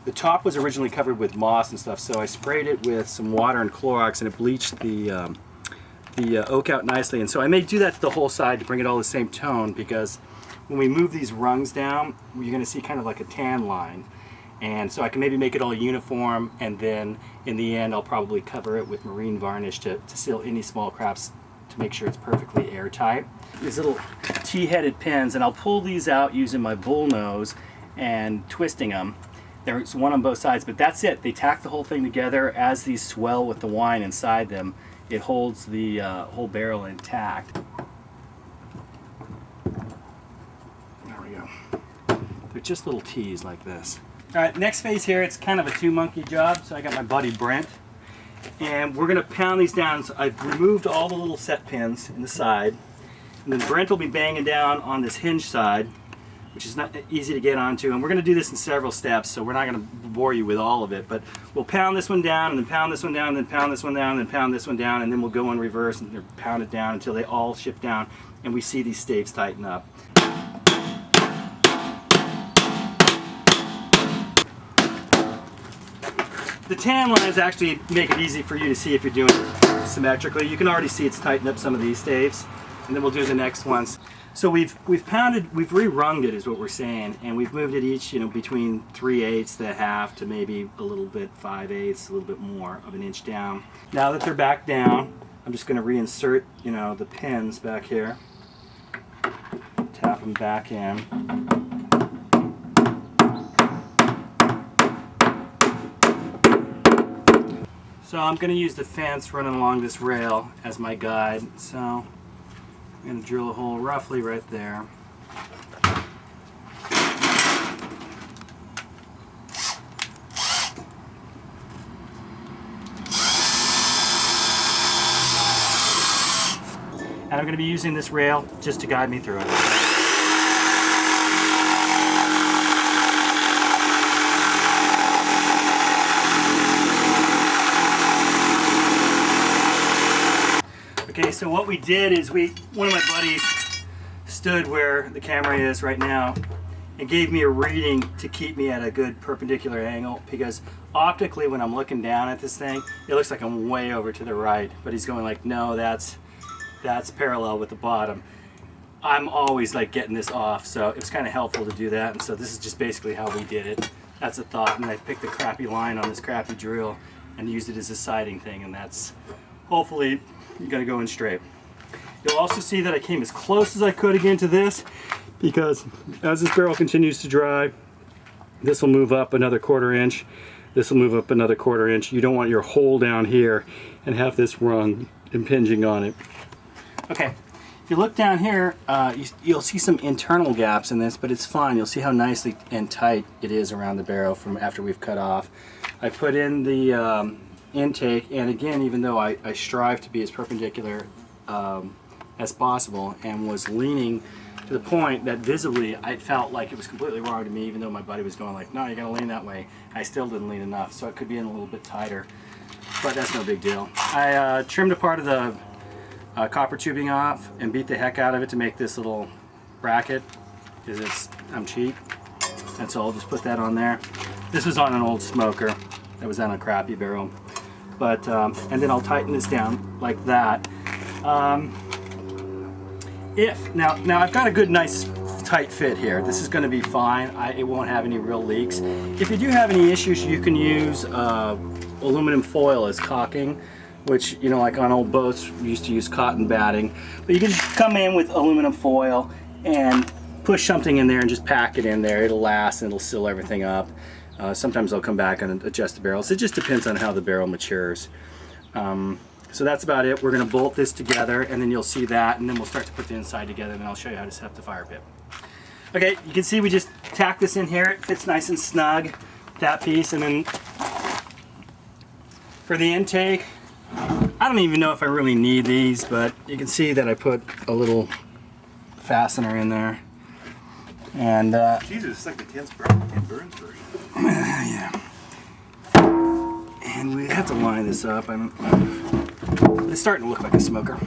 The top was originally covered with moss and stuff, so I sprayed it with some water and Clorox, and it bleached the oak out nicely. And so I may do that to the whole side to bring it all the same tone, because when we move these rungs down, you're going to see kind of like a tan line. And so I can maybe make it all uniform, and then in the end I'll probably cover it with marine varnish to seal any small cracks to make sure it's perfectly airtight. These little T-headed pins, and I'll pull these out using my bull nose and twisting them. There's one on both sides, but that's it. They tack the whole thing together. As these swell with the wine inside them, it holds the whole barrel intact. There we go. They're just little T's like this. All right, next phase here, it's kind of a two-monkey job. So I got my buddy Brent, and we're gonna pound these down. So I've removed all the little set pins in the side, and then Brent will be banging down on this hinge side, which is not easy to get onto. And we're gonna do this in several steps, so we're not gonna bore you with all of it, but we'll pound this one down, and then pound this one down, and then pound this one down, and then pound this one down, and then we'll go in reverse and pound it down until they all shift down, and we see these staves tighten up. The tan lines actually make it easy for you to see if you're doing it symmetrically. You can already see it's tightened up some of these staves, and then we'll do the next ones. So we've re-runged it is what we're saying, and we've moved it each, between 3/8 to a half to maybe a little bit 5/8, a little bit more of an inch down. Now that they're back down, I'm just going to reinsert, the pins back here, tap them back in. So I'm going to use the fence running along this rail as my guide. So I'm going to drill a hole roughly right there. And I'm going to be using this rail just to guide me through it. Okay, so what we did is one of my buddies stood where the camera is right now and gave me a reading to keep me at a good perpendicular angle, because optically when I'm looking down at this thing, it looks like I'm way over to the right, but he's going like, no, that's parallel with the bottom. I'm always like getting this off, so it was kind of helpful to do that, and so this is just basically how we did it. That's a thought, and I picked a crappy line on this crappy drill and used it as a siding thing, and that's hopefully going to go in straight. You'll also see that I came as close as I could again to this, because as this barrel continues to dry, this will move up another 1/4 inch, this will move up another 1/4 inch. You don't want your hole down here and have this rung impinging on it. Okay, if you look down here, you'll see some internal gaps in this, but it's fine. You'll see how nicely and tight it is around the barrel from after we've cut off. I put in the intake, and again, even though I strive to be as perpendicular as possible and was leaning to the point that visibly I felt like it was completely wrong to me, even though my buddy was going like, no, you're going to lean that way, I still didn't lean enough, so it could be in a little bit tighter, but that's no big deal. I trimmed a part of the copper tubing off and beat the heck out of it to make this little bracket, because I'm cheap, and so I'll just put that on there. This was on an old smoker that was on a crappy barrel. But, and then I'll tighten this down like that. Now I've got a good, nice, tight fit here. This is going to be fine. It won't have any real leaks. If you do have any issues, you can use aluminum foil as caulking, which, like on old boats, we used to use cotton batting. But you can just come in with aluminum foil and push something in there and just pack it in there. It'll last and it'll seal everything up. Sometimes I'll come back and adjust the barrels. It just depends on how the barrel matures. So that's about it. We're going to bolt this together, and then you'll see that, and then we'll start to put the inside together, and then I'll show you how to set up the fire pit. Okay, you can see we just tack this in here. It fits nice and snug, that piece, and then for the intake, I don't even know if I really need these, but you can see that I put a little fastener in there. And Jesus, it's like the Ken Burns version. Yeah. And we have to line this up. It's starting to look like a smoker.